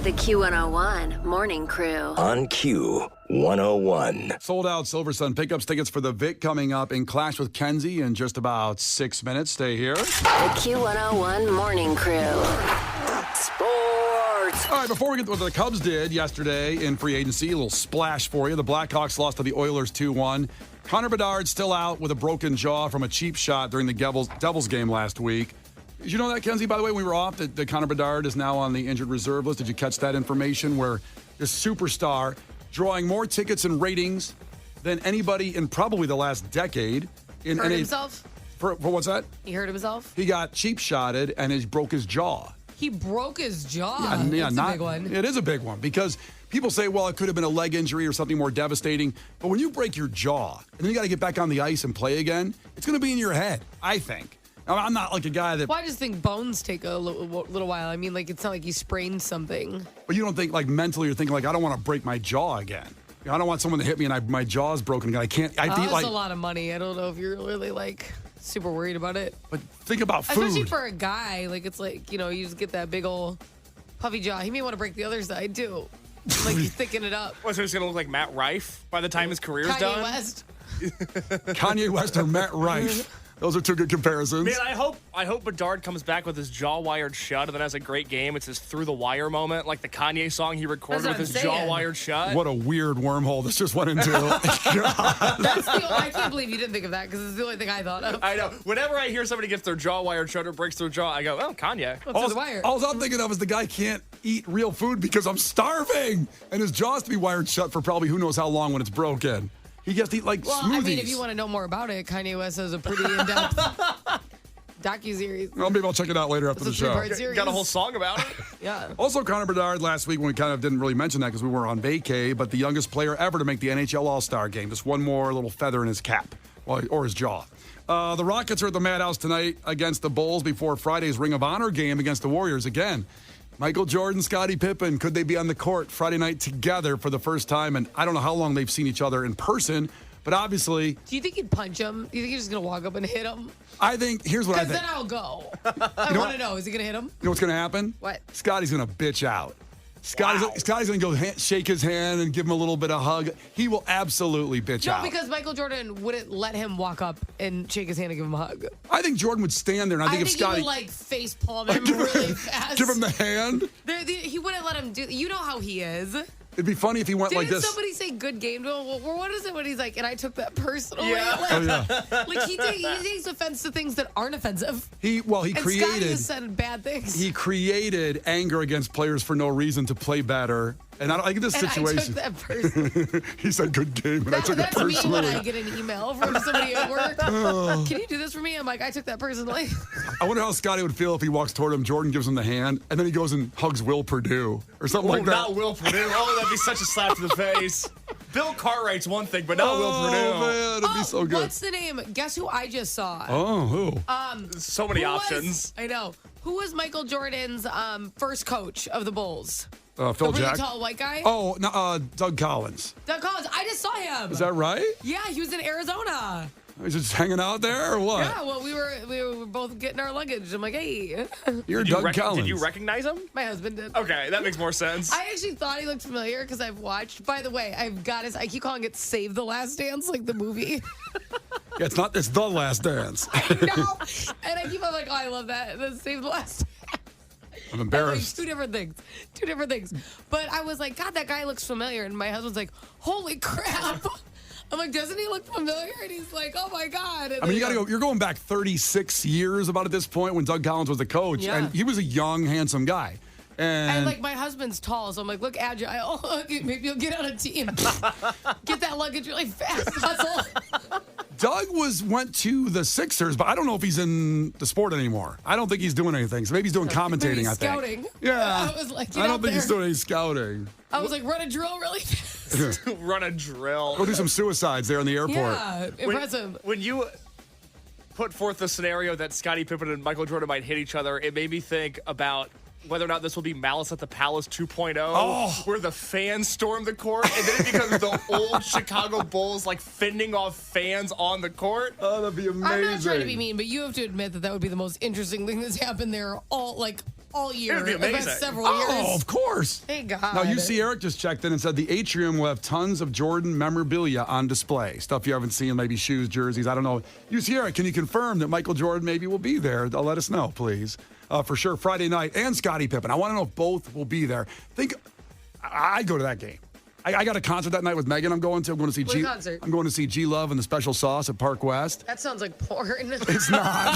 The Q101 Morning Crew. On Q101. Sold out Silver Sun pickups tickets for the Vic coming up in Clash with Kenzie in just about 6 minutes. Stay here. The Q101 Morning Crew. Sports. All right, before we get to what the Cubs did yesterday in free agency, a little splash for you. The Blackhawks lost to the Oilers 2-1. Connor Bedard still out with a broken jaw from a cheap shot during the Devils game last week. Did you know that, Kenzie, by the way, when we were off, that Connor Bedard is now on the injured reserve list? Did you catch that information where this superstar drawing more tickets and ratings than anybody in probably the last decade? Hurt himself? For what's that? He hurt himself? He got cheap shotted and he broke his jaw. He broke his jaw? Yeah, That's a big one. It is a big one because people say, well, it could have been a leg injury or something more devastating. But when you break your jaw and then you got to get back on the ice and play again, it's going to be in your head, I think. Now, I'm not like a guy that... Well, I just think bones take a little while. I mean, like, it's not like you sprained something. But you don't think, like, mentally you're thinking, like, I don't want to break my jaw again. I don't want someone to hit me and my jaw's broken again. I can't... That's a lot of money. I don't know if you're really, like, super worried about it. But think about food. Especially for a guy. Like, it's like, you know, you just get that big old puffy jaw. He may want to break the other side, too. Like, he's thicken it up. So he's going to look like Matt Rife by the time his career's Kanye done? West. Kanye West or Matt Rife. Those are two good comparisons. Man, I hope Bedard comes back with his jaw wired shut and then has a great game. It's his through the wire moment, like the Kanye song he recorded with his jaw wired shut. What a weird wormhole this just went into. I can't believe you didn't think of that because it's the only thing I thought of. I know. Whenever I hear somebody gets their jaw wired shut or breaks their jaw, I go, oh, Kanye. Through the wire. All I'm thinking of is the guy can't eat real food because I'm starving. And his jaw's to be wired shut for probably who knows how long when it's broken. He gets to eat like smoothies. I mean, if you want to know more about it, Kanye West has a pretty in-depth docuseries. Well, maybe I'll check it out later after the show. Got a whole song about it? Yeah. Also, Connor Bedard last week, when we kind of didn't really mention that because we were on vacay, but the youngest player ever to make the NHL All-Star game. Just one more little feather in his cap or his jaw. The Rockets are at the Madhouse tonight against the Bulls before Friday's Ring of Honor game against the Warriors again. Michael Jordan, Scottie Pippen, could they be on the court Friday night together for the first time? And I don't know how long they've seen each other in person, but obviously... Do you think he'd punch him? Do you think he's just going to walk up and hit him? I think, here's what I think. Because then I'll go. I want to know, is he going to hit him? You know what's going to happen? What? Scotty's going to bitch out. Scotty's going to go shake his hand and give him a little bit of hug. He will absolutely bitch out. No, because Michael Jordan wouldn't let him walk up and shake his hand and give him a hug. I think Jordan would stand there, and I think if Scotty... he would, like, face palm him really fast. Give him the hand? He wouldn't let him do... You know how he is. It'd be funny if he went like this. Didn't somebody say good game to him? Well, what is it when he's like, and I took that personally? Yeah. Like, he takes offense to things that aren't offensive. He Scotty created... has said bad things. He created anger against players for no reason to play better. And I get this situation. I took that personally. He said good game, and I took it personally. That's me when I get an email from somebody at work. Can you do this for me? I'm like, I took that personally. I wonder how Scotty would feel if he walks toward him, Jordan gives him the hand, and then he goes and hugs Will Perdue or something like that. Not Will Perdue. Oh, that'd be such a slap to the face. Bill Cartwright's one thing, but not Will Perdue. Oh, man, it'd be so good. What's the name? Guess who I just saw? Oh, who? So many options. I know. Who was Michael Jordan's first coach of the Bulls? Phil the really Jack. tall white guy? Oh, no, Doug Collins. Doug Collins. I just saw him. Is that right? Yeah, he was in Arizona. He's just hanging out there or what? Yeah, well, we were both getting our luggage. I'm like, hey. You're Doug Collins. Did you recognize him? My husband did. Okay, that makes more sense. I actually thought he looked familiar because I've watched. By the way, I keep calling it Save the Last Dance, like the movie. Yeah, it's The Last Dance. I know. And I'm like, oh, I love that. The Save the Last Dance. I'm embarrassed. Like, two different things. But I was like, God, that guy looks familiar. And my husband's like, holy crap. I'm like, doesn't he look familiar? And he's like, oh my God. And I mean, you're going back 36 years about at this point when Doug Collins was the coach. Yeah. And he was a young, handsome guy. And like, my husband's tall, so I'm like, look, agile. Maybe you'll get on a team. Get that luggage really fast. Hustle. Doug went to the Sixers, but I don't know if he's in the sport anymore. I don't think he's doing anything. So maybe he's doing commentating, maybe I think. Scouting. Yeah. I was like, I don't think he's doing any scouting. I was like, run a drill really fast. Run a drill. Go do some suicides there in the airport. Yeah, impressive. When you put forth the scenario that Scottie Pippen and Michael Jordan might hit each other, it made me think about whether or not this will be Malice at the Palace 2.0, where the fans storm the court, and then it becomes the old Chicago Bulls, like, fending off fans on the court. Oh, that'd be amazing. I'm not trying to be mean, but you have to admit that would be the most interesting thing that's happened there all year. It'd be The past amazing. several Oh, years. of course. Thank God. Now, you see Eric just checked in and said the atrium will have tons of Jordan memorabilia on display. Stuff you haven't seen, maybe shoes, jerseys, I don't know. You see Eric, can you confirm that Michael Jordan maybe will be there? Let us know, please. For sure, Friday night, and Scottie Pippen. I want to know if both will be there. I'd go to that game. I got a concert that night with Megan I'm going to. I'm going to see What concert? I'm going to see G Love and the Special Sauce at Park West. That sounds like porn. It's not.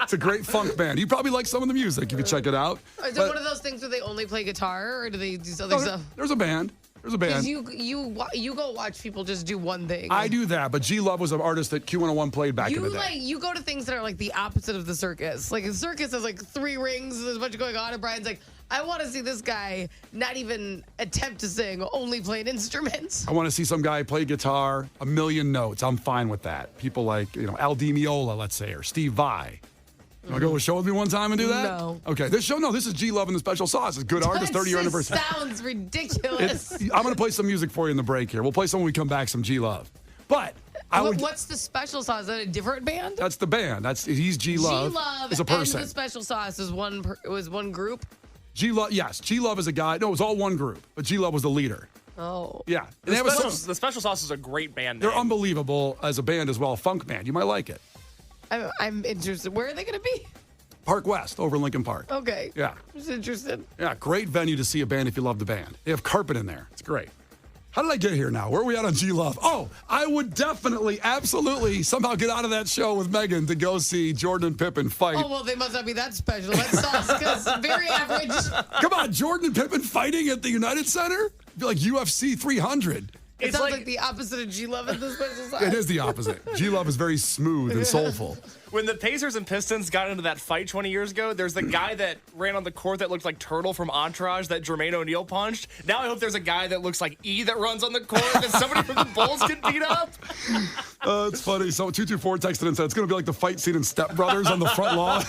It's a great funk band. You probably like some of the music. You can check it out. Is it one of those things where they only play guitar, or do they do other stuff? There's a band. There's a band. Because you go watch people just do one thing. I do that, but G Love was an artist that Q101 played back in the day. You go to things that are like the opposite of the circus. Like the circus has like 3 rings, there's a bunch going on, and Brian's like, I want to see this guy not even attempt to sing, only play an instrument. I want to see some guy play guitar, a million notes. I'm fine with that. People like, Al Di Meola, let's say, or Steve Vai. You want to go to a show with me one time and do that? No. Okay, this is G Love and the Special Sauce. It's a good artist, 30-year anniversary. Sounds ridiculous. I'm going to play some music for you in the break here. We'll play some when we come back, some G Love. But What's the Special Sauce? Is that a different band? That's the band. He's G Love. G Love is a person. and the Special Sauce is one group. G Love, yes. G Love is a guy. No, it was all one group, but G Love was the leader. Oh. Yeah. The Special Sauce is a great band name. They're unbelievable as a band as well, a funk band. You might like it. I'm interested. Where are they going to be? Park West over in Lincoln Park. Okay. Yeah. I'm just interested. Yeah, great venue to see a band if you love the band. They have carpet in there. It's great. How did I get here now? Where are we at on G Love? Oh, I would definitely, absolutely somehow get out of that show with Megan to go see Jordan and Pippen fight. Oh, well, they must not be that special. That's sauce, because very average. Come on, Jordan and Pippen fighting at the United Center? It'd be like UFC 300. It sounds like the opposite of G Love at the Special Sauce. It is the opposite. G Love is very smooth and soulful. When the Pacers and Pistons got into that fight 20 years ago, there's the guy that ran on the court that looked like Turtle from Entourage that Jermaine O'Neal punched. Now I hope there's a guy that looks like E that runs on the court that somebody from the Bulls can beat up. It's funny. So 224 texted and said it's going to be like the fight scene in Step Brothers on the front lawn.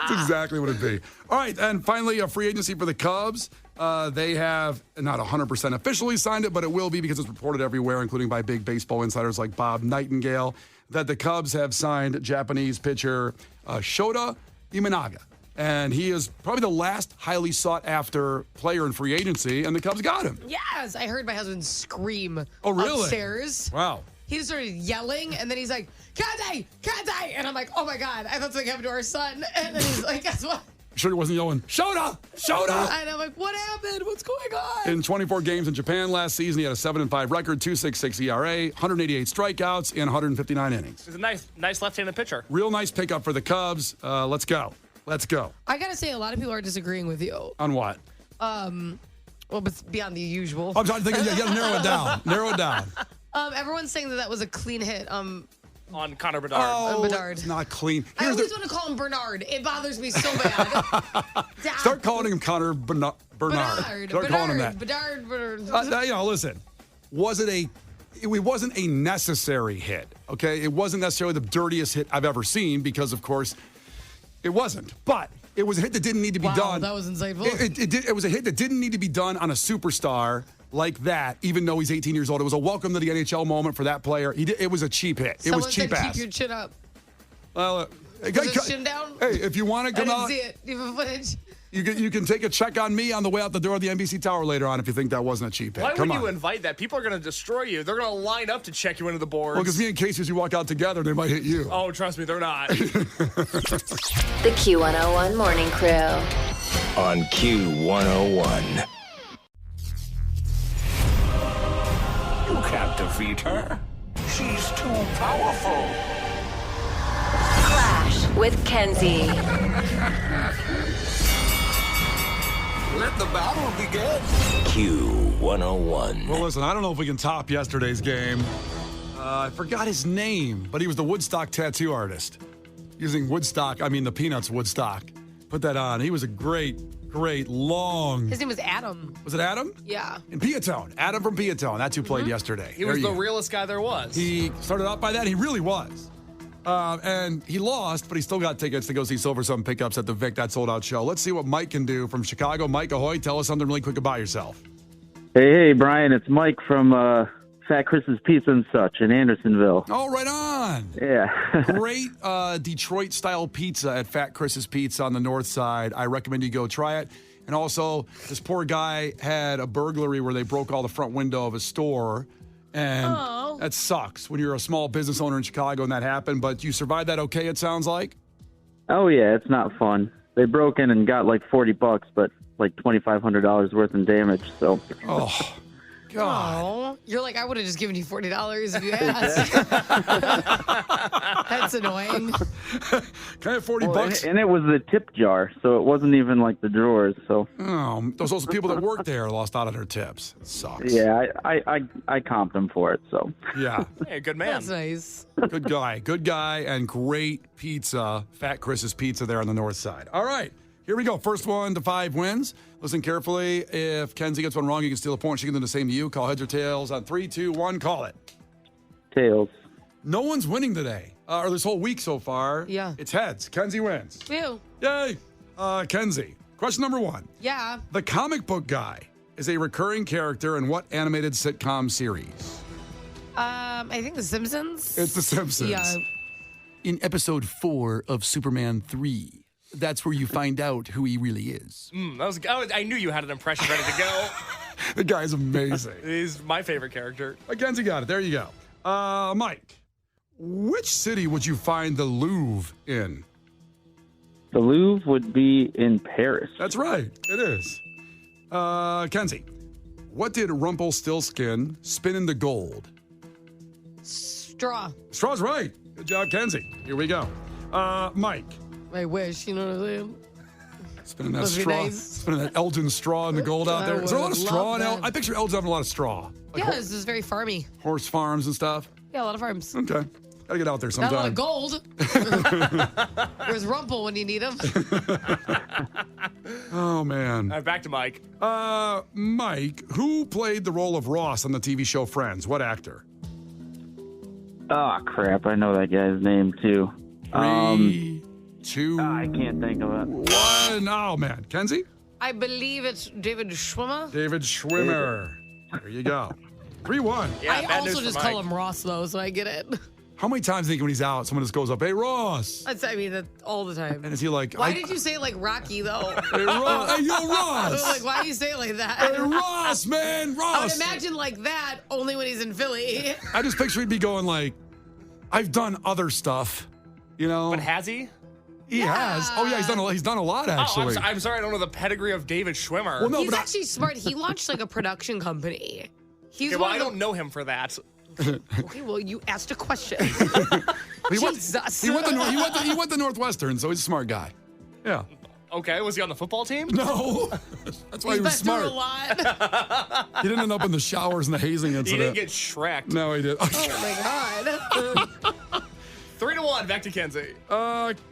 That's exactly what it'd be. All right, and finally, a free agency for the Cubs. They have not 100% officially signed it, but it will be because it's reported everywhere, including by big baseball insiders like Bob Nightingale, that the Cubs have signed Japanese pitcher Shota Imanaga. And he is probably the last highly sought-after player in free agency, and the Cubs got him. Yes, I heard my husband scream upstairs. Wow. He just started yelling, and then he's like, Kante! Kante! And I'm like, oh my God, I thought something happened to our son. And then he's like, guess what? Sure he wasn't yelling, Shota! Shota! And I'm like, what happened? What's going on? In 24 games in Japan last season, he had a 7-5 record, 2.66 ERA, 188 strikeouts in 159 innings. He's a nice left-handed pitcher. Real nice pickup for the Cubs. Let's go. Let's go. I got to say, a lot of people are disagreeing with you. On what? Well, but beyond the usual. I'm trying to think. You got to narrow it down. Narrow it down. Everyone's saying that was a clean hit. On Connor Bedard. Oh, Bedard. it's not clean. I always want to call him Bernard. It bothers me so bad. Start calling him Connor Bernard. Start calling him that. Bedard. Listen. It wasn't a necessary hit, okay? It wasn't necessarily the dirtiest hit I've ever seen because, of course, it wasn't. But it was a hit that didn't need to be done. That was insightful. It was a hit that didn't need to be done on a superstar like that, even though he's 18 years old. It was a welcome to the NHL moment for that player. It was a cheap hit. Someone it was cheap said, ass. Keep your chin up. Well, Was his chin down? Hey, if you want to come out, I didn't see it. You have footage. You can take a check on me on the way out the door of the NBC Tower later on if you think that wasn't a cheap hit. Why Come would on. you invite that? People are going to destroy you. They're going to line up to check you into the boards. Well, because me and Casey, as you walk out together, they might hit you. Oh, trust me, they're not. The Q101 Morning Crew. On Q101. You can't defeat her. She's too powerful. Clash with Kenzie. Let the battle begin. Q101. Well, listen, I don't know if we can top yesterday's game. I forgot his name, but he was the Woodstock tattoo artist. Using Woodstock, I mean the Peanuts Woodstock. Put that on. He was a great long... His name was Adam. Was it Adam? Yeah. In Piatone. Adam from Piatone. That's who played yesterday. He was the realest guy there was. He started out by that. He really was. And he lost, but he still got tickets to go see Silver Sun Pickups at the Vic, that sold-out show. Let's see what Mike can do from Chicago. Mike, ahoy. Tell us something really quick about yourself. Hey, Brian. It's Mike from Fat Chris's Pizza and Such in Andersonville. Oh, right on. on. Yeah. Great Detroit-style pizza at Fat Chris's Pizza on the north side. I recommend you go try it. And also, this poor guy had a burglary where they broke all the front window of his store. And that sucks when you're a small business owner in Chicago and that happened. But you survived that okay, it sounds like? Oh, yeah, it's not fun. They broke in and got like $40, but like $2,500 worth in damage. So. Oh, God. Oh, you're like, I would have just given you $40 if you asked. That's annoying. Can I have $40? And it was the tip jar, so it wasn't even like the drawers. So. Oh, those also people that work there lost out on their tips. It sucks. Yeah, I comped him for it. So. Yeah. Hey, good man. That's nice. Good guy, and great pizza. Fat Chris's Pizza there on the north side. All right, here we go. First 1 to 5 wins. Listen carefully. If Kenzie gets one wrong, you can steal a point. She can do the same to you. Call heads or tails on 3, 2, 1. Call it. Tails. No one's winning today, or this whole week so far. Yeah. It's heads. Kenzie wins. Ew. Yay. Kenzie, question number 1. Yeah. The comic book guy is a recurring character in what animated sitcom series? I think The Simpsons. It's The Simpsons. Yeah. In episode 4 of Superman 3, that's where you find out who he really is. I knew you had an impression ready to go. The guy's amazing. He's my favorite character. Kenzie got it. There you go. Mike, which city would you find the Louvre in? The Louvre would be in Paris. That's right. It is. Kenzie, what did Rumpelstiltskin spin into gold? Straw. Straw's right. Good job, Kenzie. Here we go. Mike. I wish, you know what I'm saying? Spinning that Must be straw. nice. Spinning that Elgin straw in the gold out there. Is there a lot of would straw love in that. I picture Elgin having a lot of straw. Like Yeah, this is very farmy. horse farms and stuff. Yeah, a lot of farms. Okay. Gotta get out there Not a lot sometime. of gold. Where's Rumple when you need him? Oh, man. Back to Mike. Mike, who played the role of Ross on the TV show Friends? What actor? Oh, crap. I know that guy's name, too. 3, 2, I can't think of it. 1. Oh, man. Kenzie? I believe it's David Schwimmer. David Schwimmer. There you go. 3-1. Yeah, I bad also news for just Mike. call him Ross, though, so I get it. How many times do you think when he's out, someone just goes up, hey, Ross? I mean, that all the time. And is he like, Why did you say it like Rocky, though? Hey, Ross. Hey, yo, I was Ross. like, why do you say it like that? Hey, Ross, man. I Ross. would imagine like that only when he's in Philly. I just picture he'd be going like, I've done other stuff, you know? But has he? He has. Oh, yeah, he's done a lot, Oh, actually. I'm sorry, I don't know the pedigree of David Schwimmer. Well, no, He's but actually smart. He launched like a production company. He's Okay, well, one I of the- don't know him for that. Okay, well, you asked a question. he went, Jesus. he went to Northwestern, so he's a smart guy. Yeah. Okay, was he on the football team? No. That's why He's he was been through smart. a lot. He didn't end up in the showers and the hazing He incident. didn't get Shrek'd. No, he did. Oh my God. 3-1, back to Kenzie.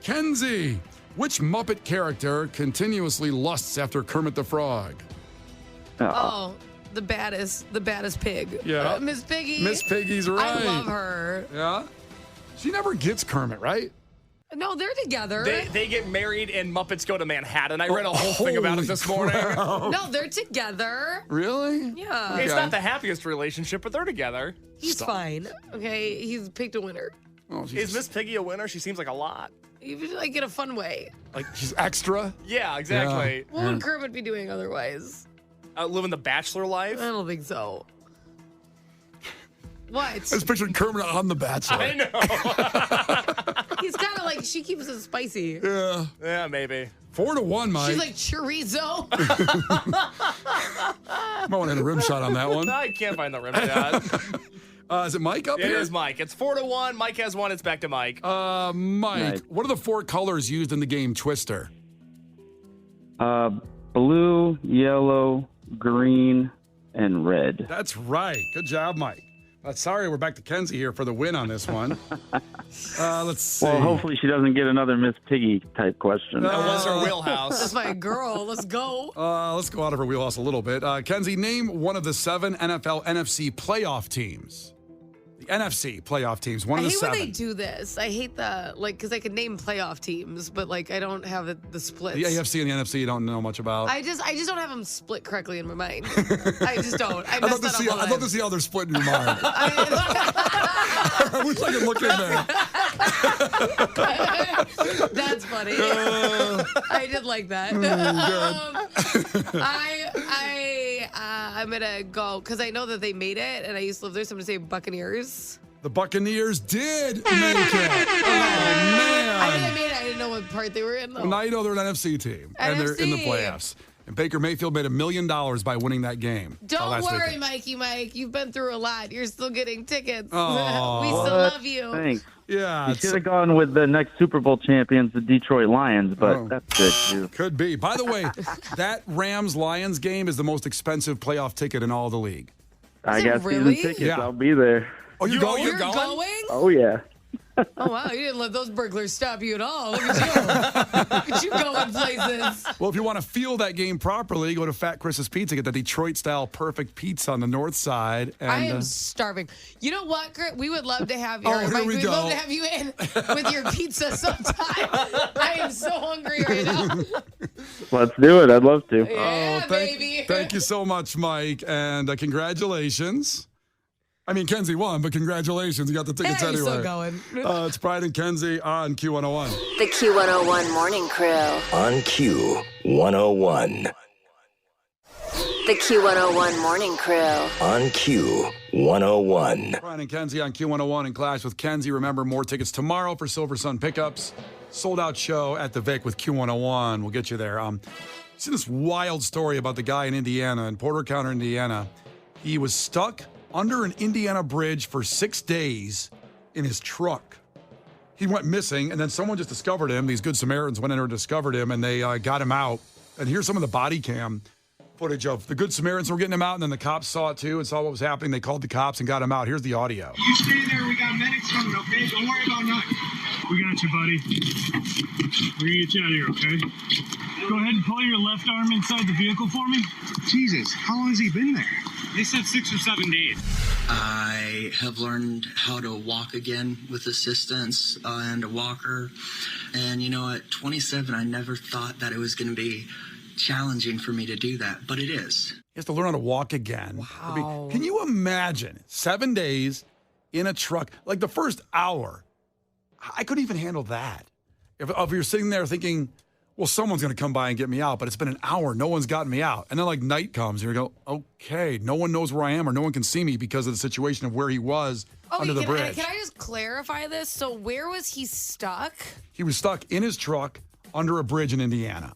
Kenzie, which Muppet character continuously lusts after Kermit the Frog? Oh, the baddest pig. Yeah. Miss Piggy. Miss Piggy's right. I love her. Yeah? She never gets Kermit, right? No, they're together. They get married and Muppets Go to Manhattan. I read a whole thing about it this morning. No, they're together. Really? Yeah. It's Okay. not the happiest relationship, but they're together. He's fine. Okay, he's picked a winner. Oh, Is Miss Piggy a winner? She seems like a lot. Even like in a fun way. like she's extra? Yeah, exactly. What would Kermit be doing otherwise? Living the bachelor life. I don't think so. What? I just pictured Kermit on The Bachelor. I know. He's kind of like, she keeps it spicy. Yeah. Yeah, maybe. 4-1, Mike. She's like chorizo. Might want to hit a rim shot on that one. I can't find the rim shot. Is it Mike up It here? is Mike. It's 4-1. Mike has one. It's back to Mike. Mike, Nice. what are the 4 colors used in the game Twister? Blue, yellow, green, and red. That's right. Good job, Mike. Sorry, we're back to Kenzie here for the win on this one. Let's see. Well, hopefully she doesn't get another Miss Piggy type question. That was her That's wheelhouse. my girl. Let's go. Let's go out of her wheelhouse a little bit. Kenzie, name one of the 7 NFL NFC playoff teams. The NFC playoff teams, one I of the hate when seven. they do this. I hate because I could name playoff teams, but I don't have the splits. The AFC and the NFC you don't know much about. I just don't have them split correctly in my mind. I just don't. I'd love to see how they're split in your mind. I wish I could look in there. That's funny. I did like that. I'm gonna go because I know that they made it, and I used to live there. So I'm gonna say Buccaneers. The Buccaneers did make it. Oh, man. I knew they made it. I didn't know what part they were in, though. Well, now you know they're an NFC team, and they're in the playoffs. And Baker Mayfield made $1 million by winning that game. Don't last worry, weekend. Mikey Mike. You've been through a lot. You're still getting tickets. Oh. We still love you. Thanks. Yeah, You should have gone with the next Super Bowl champions, the Detroit Lions, but that's good too. could be. By the way, that Rams-Lions game is the most expensive playoff ticket in all the league. I it got really? season tickets. Yeah. I'll be there. Oh, you're going? You're going? Oh yeah. Oh, wow. You didn't let those burglars stop you at all. Look at you. Look at you going places. Well, if you want to feel that game properly, go to Fat Chris's Pizza. Get the Detroit-style perfect pizza on the north side. And, I am starving. You know what, Kurt? We would love to have you. Oh, here Mike, we we'd go. love to have you in with your pizza sometime. I am so hungry right now. Let's do it. I'd love to. Yeah, baby. Thank you so much, Mike, and congratulations. I mean, Kenzie won, but congratulations. You got the tickets Hey, anyway. still going. It's Brian and Kenzie on Q101. The Q101 Morning Crew. On Q101. The Q101 Morning Crew. On Q101. Brian and Kenzie on Q101 in Clash with Kenzie. Remember, more tickets tomorrow for Silver Sun pickups. Sold out show at the Vic with Q101. We'll get you there. See this wild story about the guy in Indiana, in Porter County, Indiana. He was stuck under an Indiana bridge for 6 days in his truck. He went missing, and then someone just discovered him. These Good Samaritans went in and discovered him, and they got him out. And here's some of the body cam footage of the Good Samaritans were getting him out, and then the cops saw it too and saw what was happening. They called the cops and got him out. Here's the audio. You stay there. We got medics coming, okay? Don't worry about nothing. We got you, buddy. We're gonna get you out of here, okay? Go ahead and pull your left arm inside the vehicle for me. Jesus, how long has he been there? They said 6 or 7 days. I have learned how to walk again with assistance and a walker. And, at 27, I never thought that it was going to be challenging for me to do that, but it is. He has to learn how to walk again. Wow. Can you imagine 7 days in a truck? Like the first hour, I couldn't even handle that. If you're sitting there thinking, well, someone's going to come by and get me out, but it's been an hour. No one's gotten me out. And then night comes and you go, okay, no one knows where I am or no one can see me because of the situation of where he was under the bridge. Can I just clarify this? So where was he stuck? He was stuck in his truck under a bridge in Indiana.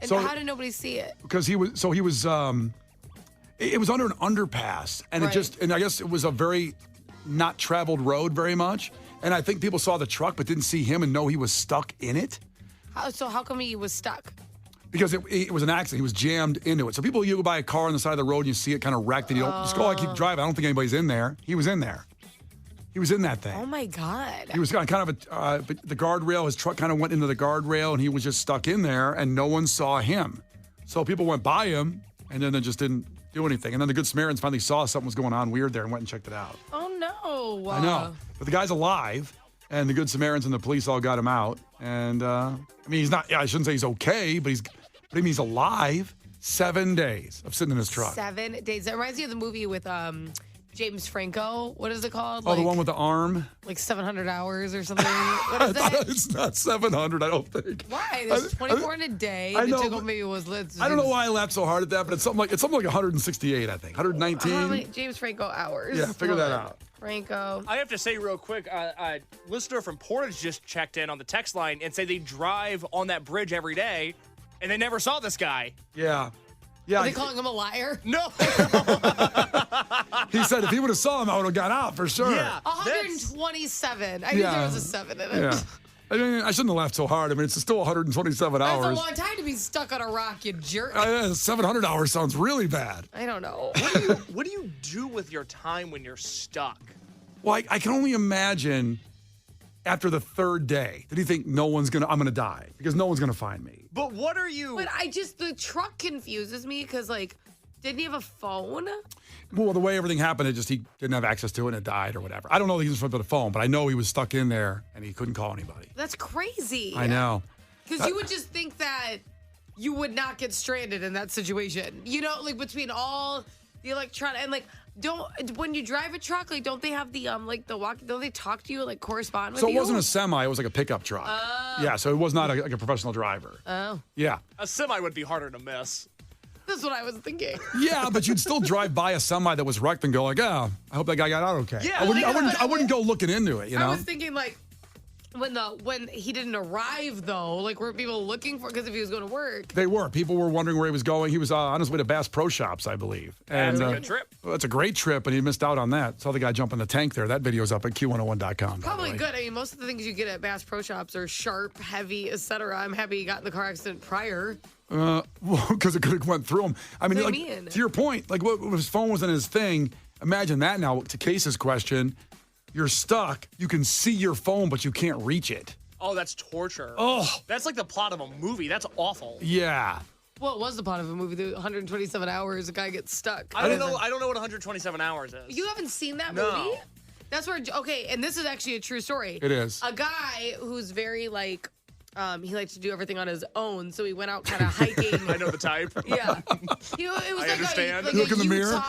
And So- how did nobody see it? Because it was under an underpass, and Right. and I guess it was a very not traveled road very much. And I think people saw the truck but didn't see him and know he was stuck in it How come he was stuck? because it was an accident. He was jammed into it. So you go by a car on the side of the road and you see it kind of wrecked and you don't just go, I keep driving. I don't think anybody's in there. He was in there. He was in that thing. Oh my God. He was kind of the guardrail. His truck kind of went into the guardrail, and he was just stuck in there, and no one saw him. So people went by him, and then they just didn't do anything. And then the Good Samaritans finally saw something was going on weird there and went and checked it out. Oh no. I know, but the guy's alive, and the Good Samaritans and the police all got him out. And he's not. Yeah, I shouldn't say he's okay, but he's alive. 7 days of sitting in his truck. 7 days. That reminds me of the movie with James Franco. What is it called? Oh, the one with the arm. Like 700 hours or something. What is that? It's not 700, I don't think. Why? There's 24 in a day. I know, The but- maybe it was. I don't know why I laughed so hard at that, but it's something like 168, I think. 119. How many James Franco hours? Yeah, figure that out. Franco. I have to say real quick, a listener from Portage just checked in on the text line and say they drive on that bridge every day, and they never saw this guy. Yeah. Yeah. Are they calling him a liar? No. He said if he would have saw him, I would have got out for sure. Yeah. 127. I knew Yeah. there was a 7 in it. Yeah. I mean, I shouldn't have laughed so hard. I mean, it's still 127 That's hours. a long time to be stuck on a rock, you jerk. 700 hours sounds really bad. I don't know. What do you do with your time when you're stuck? Well, I can only imagine after the third day, did he think I'm going to die because no one's going to find me? But what are you? But the truck confuses me because, Didn't he have a phone? Well, the way everything happened, he didn't have access to it and it died or whatever. I don't know that he was flipping the phone, but I know he was stuck in there and he couldn't call anybody. That's crazy. I know. Because you would just think that you would not get stranded in that situation. You know, like between all the electronic and when you drive a truck, like don't they have the don't they talk to you, like correspond with you? So it wasn't a semi, it was like a pickup truck. Yeah, so it was not like a professional driver. Oh. Yeah. A semi would be harder to miss. That's what I was thinking. Yeah, but you'd still drive by a semi that was wrecked and go like, oh, I hope that guy got out okay. Yeah, I wouldn't go looking into it, you know? I was thinking like when he didn't arrive though, like were people looking for, because if he was going to work. They were. People were wondering where he was going. He was on his way to Bass Pro Shops, I believe. And that's a good trip. Well, that's a great trip, and he missed out on that. Saw the guy jump in the tank there. That video's up at Q101.com. Probably good. I mean, most of the things you get at Bass Pro Shops are sharp, heavy, etc. I'm happy he got in the car accident prior. Well, because it could have went through him. I mean, to your point, like what his phone was in his thing. Imagine that now. To Case's question, you're stuck. You can see your phone, but you can't reach it. Oh, that's torture. Oh. That's like the plot of a movie. That's awful. Yeah. Well, it was the plot of a movie. The 127 hours, a guy gets stuck. I don't know what 127 hours is. You haven't seen that No. movie? That's where, okay, and this is actually a true story. It is. A guy who's very he likes to do everything on his own, so he went out kind of hiking. I know the type. Yeah. It was I understand. Look in the mirror.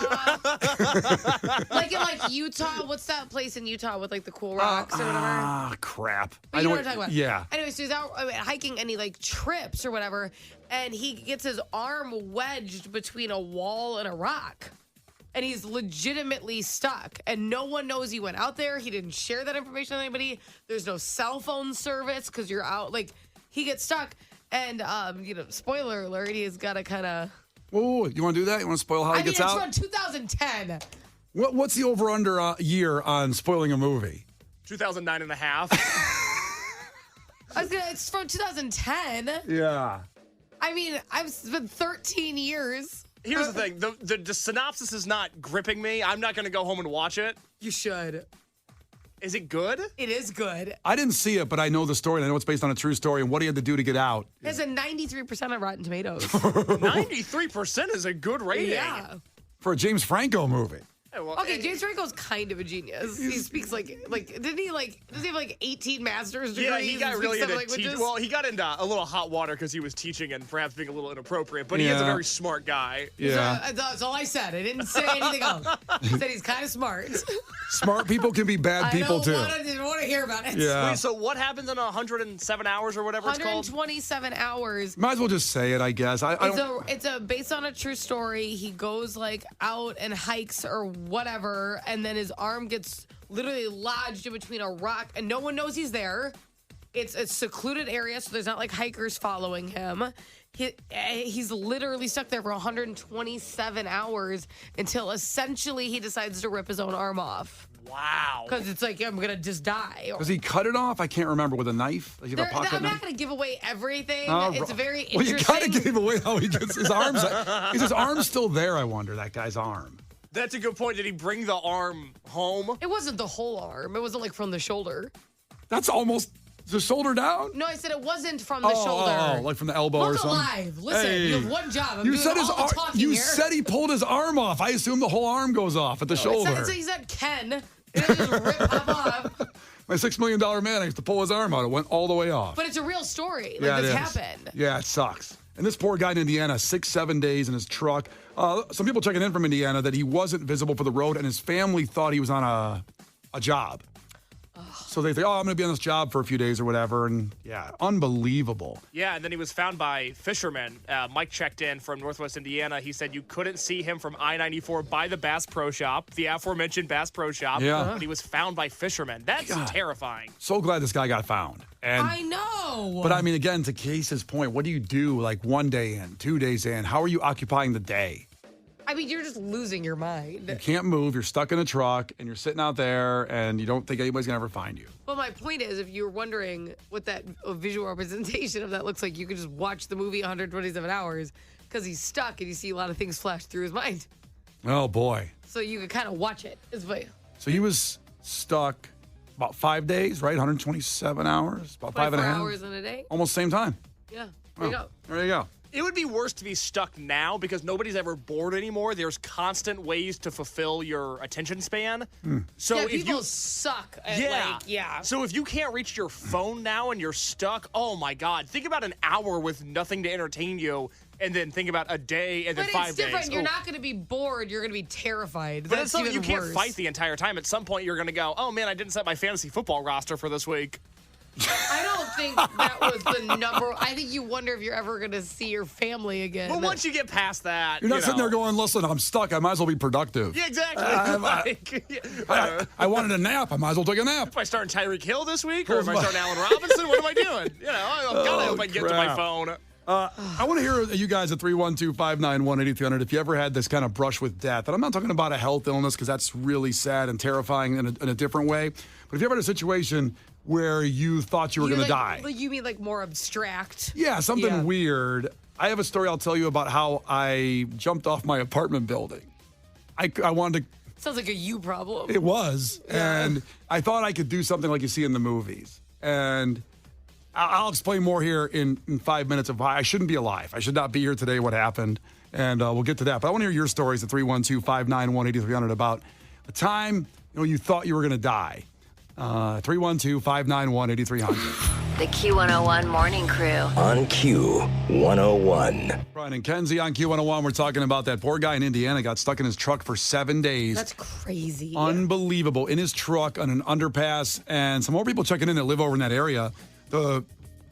Like in Utah, what's that place in Utah with like the cool rocks or whatever? Ah, crap. But you know what I'm talking about. Yeah. Anyway, so he's out hiking and he like trips or whatever, and he gets his arm wedged between a wall and a rock. And he's legitimately stuck. And no one knows he went out there. He didn't share that information with anybody. There's no cell phone service because you're out. Like, he gets stuck. And, spoiler alert, he's got to kind of... Whoa, you want to do that? You want to spoil how he gets out? It's from 2010. What's the over-under year on spoiling a movie? 2009 and a half. It's from 2010. Yeah. I mean, I've been 13 years. Here's the thing. The synopsis is not gripping me. I'm not going to go home and watch it. You should. Is it good? It is good. I didn't see it, but I know the story, and I know it's based on a true story, and what he had to do to get out. It has a 93% on Rotten Tomatoes. 93% is a good rating. Yeah. For a James Franco movie. Yeah, well, Okay, James Franco's kind of a genius. He speaks does he have 18 master's degrees? Yeah, he got and really speaks into seven languages? Well, he got into a little hot water because he was teaching and perhaps being a little inappropriate, but he is a very smart guy. Yeah. So, that's all I said. I didn't say anything else. I said he's kind of smart. Smart people can be bad people, too. I didn't want to hear about it. Yeah. Wait, so what happens in 107 hours or whatever it's called? 127 hours. Might as well just say it, I guess. It's based on a true story. He goes out and hikes or whatever, and then his arm gets literally lodged in between a rock, and no one knows he's there. It's a secluded area, so there's not like hikers following him. He's literally stuck there for 127 hours until essentially he decides to rip his own arm off. Wow. Because it's like, I'm going to just die. Does he cut it off? I can't remember. With a knife? Does he have a pocket I'm knife? not going to give away everything. It's very Well, interesting. you kind of gave away how he gets his arms. Is his arm still there, I wonder, that guy's arm? That's a good point. Did he bring the arm home? It wasn't the whole arm. It wasn't from the shoulder. That's almost the shoulder down? No, I said it wasn't from the shoulder. Oh, like from the elbow or something? Alive. Listen, Hey. you have one job. I'm You doing said his all the arm. talking You here. said he pulled his arm off. I assume the whole arm goes off at the shoulder. He said Ken. It just rip pop off. My $6 million man, I used to pull his arm out. It went all the way off. But it's a real story. Yeah, This it is. happened. Yeah, it sucks. And this poor guy in Indiana, 6-7 days in his truck. Some people checking in from Indiana that he wasn't visible for the road, and his family thought he was on a job. So they think, I'm going to be on this job for a few days or whatever. And yeah, unbelievable. Yeah, and then he was found by fishermen. Mike checked in from Northwest Indiana. He said you couldn't see him from I-94 by the Bass Pro Shop, the aforementioned Bass Pro Shop. Yeah. But he was found by fishermen. That's terrifying. So glad this guy got found. And I know. But I mean, again, to Case's point, what do you do like 1 day in, 2 days in? How are you occupying the day? I mean, you're just losing your mind. You can't move. You're stuck in a truck, and you're sitting out there, and you don't think anybody's going to ever find you. Well, my point is, if you're wondering what that visual representation of that looks like, you could just watch the movie 127 Hours because he's stuck and you see a lot of things flash through his mind. Oh, boy. So you could kind of watch it. So he was stuck about 5 days, right? 127 hours, about 5 and a half. 24 hours in a day. Almost same time. Yeah. There you go. There you go. It would be worse to be stuck now because nobody's ever bored anymore. There's constant ways to fulfill your attention span. So if people you suck at So if you can't reach your phone now and you're stuck, oh my God. Think about an hour with nothing to entertain you, and then think about a day and then 5 days. But it's different. You're not going to be bored. You're going to be terrified. But it's something you can't fight the entire time. At some point, you're going to go, oh man, I didn't set my fantasy football roster for this week. I don't think that was the number. I think you wonder if you're ever going to see your family again. Well, once you get past that, You're not sitting there going, listen, I'm stuck. I might as well be productive. Yeah, exactly. I wanted a nap. I might as well take a nap. Am I starting Tyreek Hill this week? Or am I starting Allen Robinson? What am I doing? God, I hope I can get to my phone. I want to hear you guys at 312-591-8300 if you ever had this kind of brush with death. And I'm not talking about a health illness because that's really sad and terrifying in a different way. But if you ever had a situation where you thought you were going to die. You mean like more abstract? Yeah, something weird. I have a story I'll tell you about how I jumped off my apartment building. I wanted to... Sounds like a you problem. It was. Yeah. And I thought I could do something like you see in the movies. And I'll explain more here in 5 minutes of why I shouldn't be alive. I should not be here today, what happened. And we'll get to that. But I want to hear your stories at 312-591-8300 about a time you thought you were going to die. 312-591-8300. The Q101 Morning Crew. On Q101. Brian and Kenzie on Q101. We're talking about that poor guy in Indiana got stuck in his truck for 7 days. That's crazy. Unbelievable. In his truck on an underpass. And some more people checking in that live over in that area. The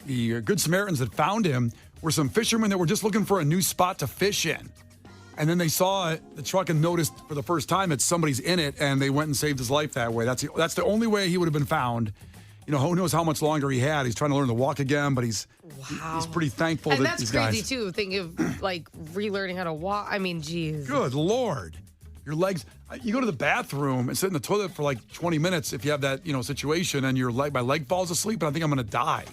Good Samaritans that found him were some fishermen that were just looking for a new spot to fish in. And then they saw the truck and noticed for the first time that somebody's in it, and they went and saved his life that way. That's the only way he would have been found. Who knows how much longer he had. He's trying to learn to walk again, but he's pretty thankful and that these guys. And that's crazy, too. Think of, relearning how to walk. I mean, geez. Good Lord. Your legs. You go to the bathroom and sit in the toilet for 20 minutes if you have that, situation, and my leg falls asleep, and I think I'm going to die.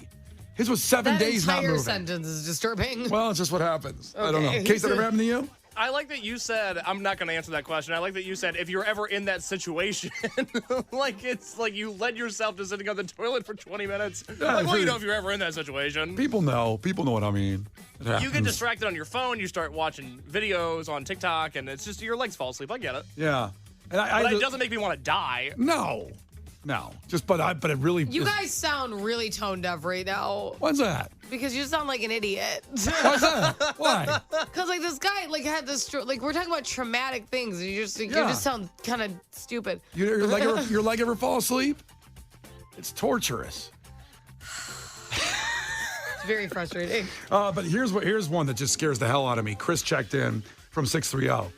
His was 7 days not moving. That entire sentence is disturbing. Well, it's just what happens. Okay. I don't know. Case that ever happened to you? I like that you said, I'm not going to answer that question. I like that you said, if you're ever in that situation, it's like you led yourself to sitting on the toilet for 20 minutes. Yeah, if you're ever in that situation. People know what I mean. You get distracted on your phone, you start watching videos on TikTok, and it's just your legs fall asleep. I get it. Yeah. And it doesn't make me want to die. No. But it really... You guys sound really tone deaf right now. What's that? Because you sound like an idiot. Why's that? Why? Because this guy had this we're talking about traumatic things, and you just sound kind of stupid. Your leg ever fall asleep? It's torturous. It's very frustrating. But here's one that just scares the hell out of me. Chris checked in from 630.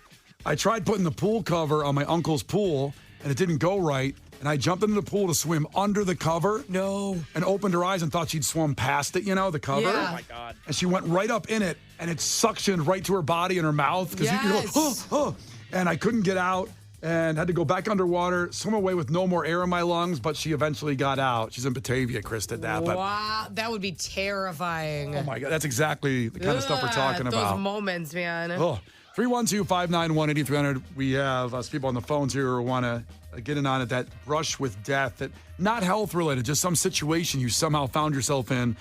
I tried putting the pool cover on my uncle's pool, and it didn't go right. And I jumped into the pool to swim under the cover. No. And opened her eyes and thought she'd swum past it, the cover. Yeah. Oh, my God. And she went right up in it, and it suctioned right to her body and her mouth. Because you're like, oh. And I couldn't get out and had to go back underwater, swim away with no more air in my lungs, but she eventually got out. She's in Batavia, Chris did that. Wow, that would be terrifying. Oh, my God. That's exactly the kind of stuff we're talking about. Those moments, man. Oh. 312-591-8300. We have us people on the phones here who want to get in on it, that brush with death, that not health related, just some situation you somehow found yourself in.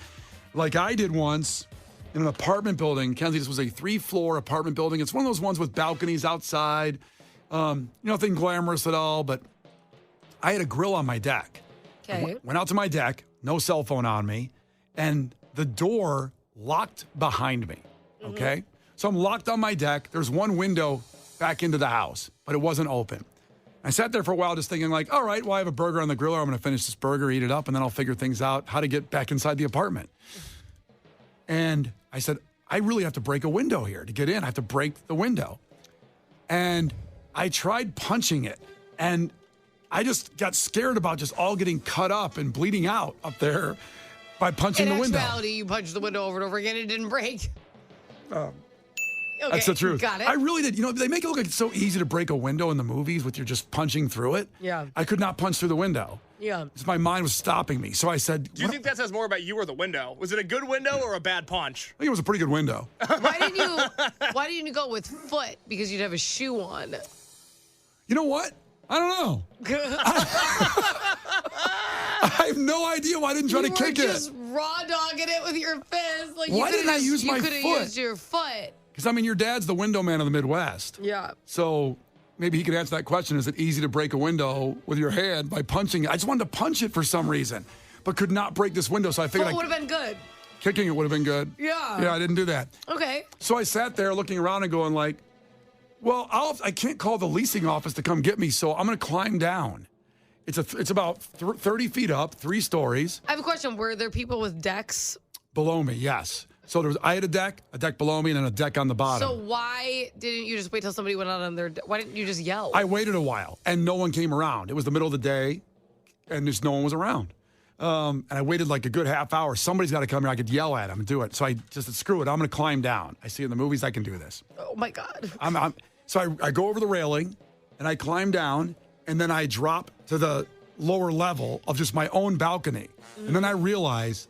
Like I did once in an apartment building. Kenzie, this was a 3-floor apartment building. It's one of those ones with balconies outside. Nothing glamorous at all, but I had a grill on my deck. Okay. Went out to my deck, no cell phone on me, and the door locked behind me. Okay? So I'm locked on my deck. There's one window back into the house, but it wasn't open. I sat there for a while just thinking all right, well, I have a burger on the griller. I'm going to finish this burger, eat it up, and then I'll figure things out how to get back inside the apartment. And I said, I really have to break a window here to get in. I have to break the window. And I tried punching it, and I just got scared about just all getting cut up and bleeding out up there by punching the window. In actuality, you punched the window over and over again. It didn't break. Okay, that's the truth. Got it. I really did. They make it look like it's so easy to break a window in the movies with you just punching through it. Yeah. I could not punch through the window. Yeah. Because my mind was stopping me. So I said... Do you think that says more about you or the window? Was it a good window or a bad punch? I think it was a pretty good window. Why didn't you go with foot? Because you'd have a shoe on. You know what? I don't know. I have no idea why I didn't try to kick You were it. just raw dogging it with your fist. Like, Why didn't I use my You could have foot? used your foot. Because, I mean, your dad's the window man of the Midwest. Yeah. So maybe he could answer that question. Is it easy to break a window with your hand by punching it? I just wanted to punch it for some reason, but could not break this window. So I figured Foot would have been good. kicking it would have been good. Yeah. Yeah, I didn't do that. Okay. So I sat there looking around and going like, well, I can't call the leasing office to come get me, so I'm going to climb down. It's about 30 feet up, 3 stories. I have a question. Were there people with decks? Below me, yes. So I had a deck below me, and then a deck on the bottom. So why didn't you just wait till somebody went out on their why didn't you just yell? I waited a while, and no one came around. It was the middle of the day, and just no one was around. And I waited like a good half hour. Somebody's got to come here. I could yell at them and do it. So I just said, screw it. I'm going to climb down. I see in the movies I can do this. Oh, my God. So I go over the railing, and I climb down, and then I drop to the lower level of just my own balcony. And then I realize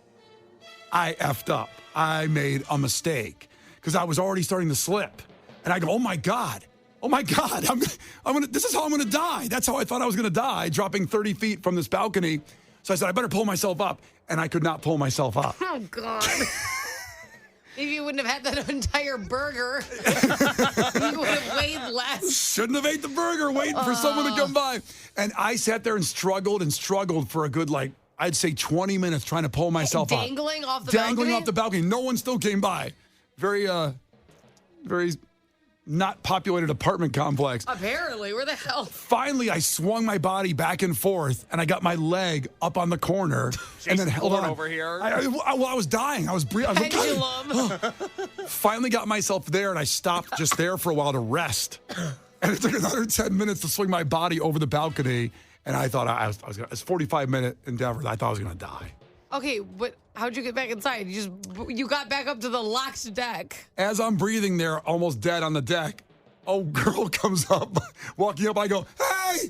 I effed up. I made a mistake because I was already starting to slip. And I go, oh my God. This is how I'm gonna die. That's how I thought I was gonna die, dropping 30 feet from this balcony. So I said, I better pull myself up. And I could not pull myself up. Oh, God. Maybe you wouldn't have had that entire burger. You would have weighed less. Shouldn't have ate the burger waiting for someone to come by. And I sat there and struggled for a good, I'd say 20 minutes trying to pull myself up. Dangling off the Dangling balcony? off the balcony. No one still came by. Very not populated apartment complex. Apparently. Where the hell? Finally, I swung my body back and forth, and I got my leg up on the corner, and then held on. Over here. I was dying. I was breathing. Pendulum. Finally got myself there, and I stopped just there for a while to rest. And it took another 10 minutes to swing my body over the balcony, and I thought it was a 45-minute endeavor. I thought I was going to die. Okay, but how'd you get back inside? You got back up to the locked deck. As I'm breathing there, almost dead on the deck, a girl comes up, walking up. I go, hey,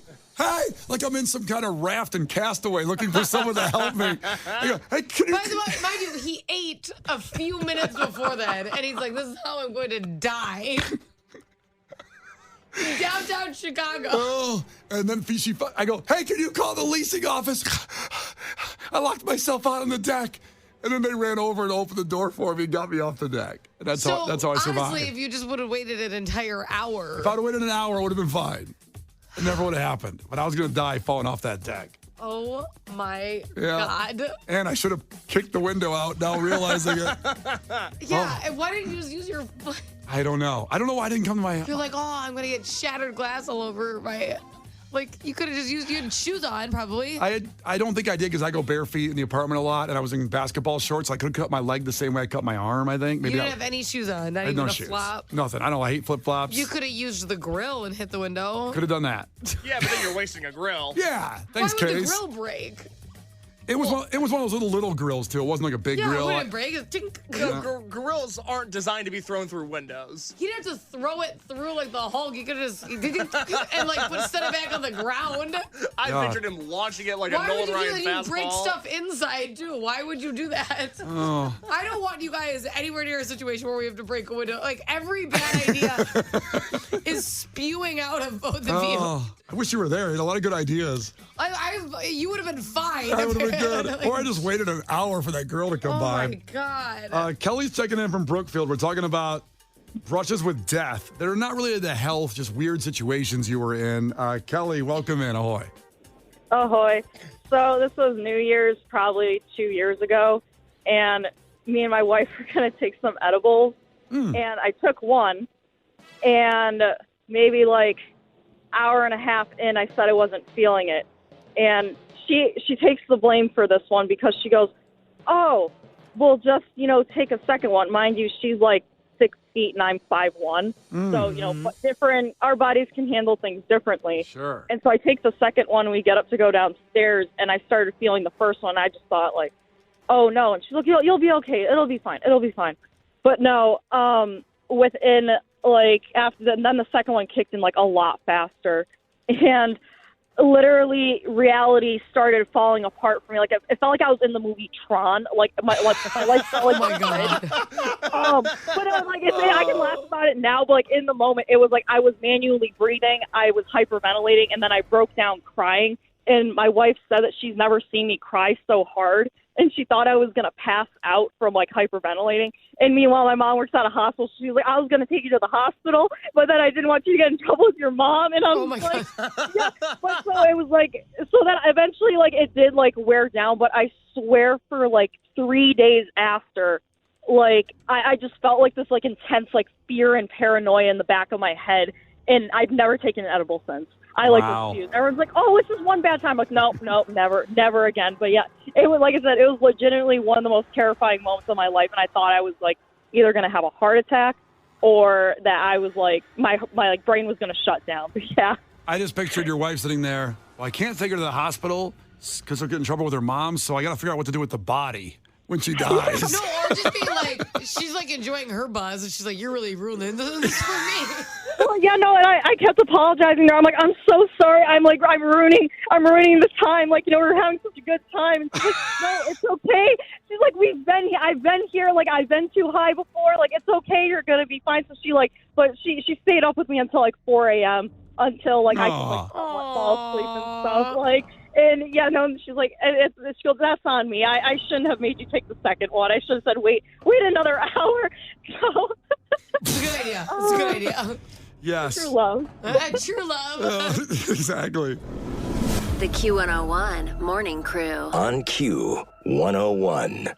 like I'm in some kind of raft and castaway looking for someone to help me. I go, hey, can you? By the way, mind you, he ate a few minutes before that, and he's like, this is how I'm going to die. Downtown Chicago. Oh, and then I go, hey, can you call the leasing office? I locked myself out on the deck. And then they ran over and opened the door for me and got me off the deck. And that's how I survived. Honestly, if you just would have waited an entire hour. If I'd have waited an hour, it would have been fine. It never would have happened. But I was going to die falling off that deck. Oh, my God. And I should have kicked the window out now realizing it. Yeah, and why didn't you just use your foot? I don't know. I don't know why I didn't come to my... You're like, oh, I'm going to get shattered glass all over my... Like, you could have just used your shoes on, probably. I don't think I did because I go bare feet in the apartment a lot, and I was in basketball shorts. I could have cut my leg the same way I cut my arm, I think. You didn't have any shoes on, not even no a shoes. flop. Nothing. I hate flip-flops. You could have used the grill and hit the window. Could have done that. Yeah, but then you're wasting a grill. Yeah. Thanks, Why would Case. the grill break? It was one of those little grills, too. It wasn't like a big Yeah, grill. it wouldn't break. It's tink. Grills aren't designed to be thrown through windows. You didn't have to throw it through like the Hulk. You could have just and set it back on the ground. I pictured him launching it like Why a Nolan would you do Ryan that? fastball. You break stuff inside too. Why would you do that? Oh. I don't want you guys anywhere near a situation where we have to break a window. Like every bad idea is spewing out of both of you. I wish you were there. You had a lot of good ideas. You would have been fine. I would have been good. Or I just waited an hour for that girl to come by. Oh, my God. Kelly's checking in from Brookfield. We're talking about brushes with death. They're not really the health, just weird situations you were in. Kelly, welcome in. Ahoy. Ahoy. So this was New Year's probably 2 years ago, and me and my wife were going to take some edibles, and I took one, and maybe hour and a half in, I said I wasn't feeling it. And she takes the blame for this one because she goes, oh, we'll just, take a second one. Mind you, she's 6 feet and I'm 5'1". So, our bodies can handle things differently. Sure. And so I take the second one, we get up to go downstairs, and I started feeling the first one. I just thought oh no. And she's like, you'll be okay. It'll be fine. But no, within after that, and then the second one kicked in a lot faster, and literally reality started falling apart for me. It felt like I was in the movie Tron. My life felt Oh my God. but I can laugh about it now, but in the moment it was I was manually breathing, I was hyperventilating, and then I broke down crying, and my wife said that she's never seen me cry so hard, and she thought I was going to pass out from, like, hyperventilating. And meanwhile, my mom works at a hospital. She was like, I was going to take you to the hospital, but then I didn't want you to get in trouble with your mom. And I was like, yeah. But so it was like, so then eventually, like, it did, like, wear down. But I swear for, like, 3 days after, like, I just felt like this, like, intense, like, fear and paranoia in the back of my head. And I've never taken an edible since. I refuse. Everyone's like, "Oh, it's just one bad time." I'm like, nope, never again. But yeah, it was, like I said, it was legitimately one of the most terrifying moments of my life, and I thought I was like either going to have a heart attack or that I was like my like brain was going to shut down. But yeah, I just pictured your wife sitting there. Well, I can't take her to the hospital because they'll get in trouble with her mom, so I got to figure out what to do with the body when she dies. No, or just being like, she's like enjoying her buzz, and she's like, "You're really ruining this for me." Well, yeah, no, and I kept apologizing to her. I'm like, I'm so sorry. I'm ruining this time. Like, you know, we're having such a good time. And she's like, no, it's okay. She's like, I've been here. Like, I've been too high before. Like, it's okay. You're gonna be fine. So but she stayed up with me until like 4 a.m. until like I could like fall asleep and stuff. Like, and yeah, no, she's like, she goes, that's on me. I shouldn't have made you take the second one. I should have said, wait another hour. So. It's a good idea. It's a good idea. Yes. True love. True love. Exactly. The Q101 Morning Crew. On Q101.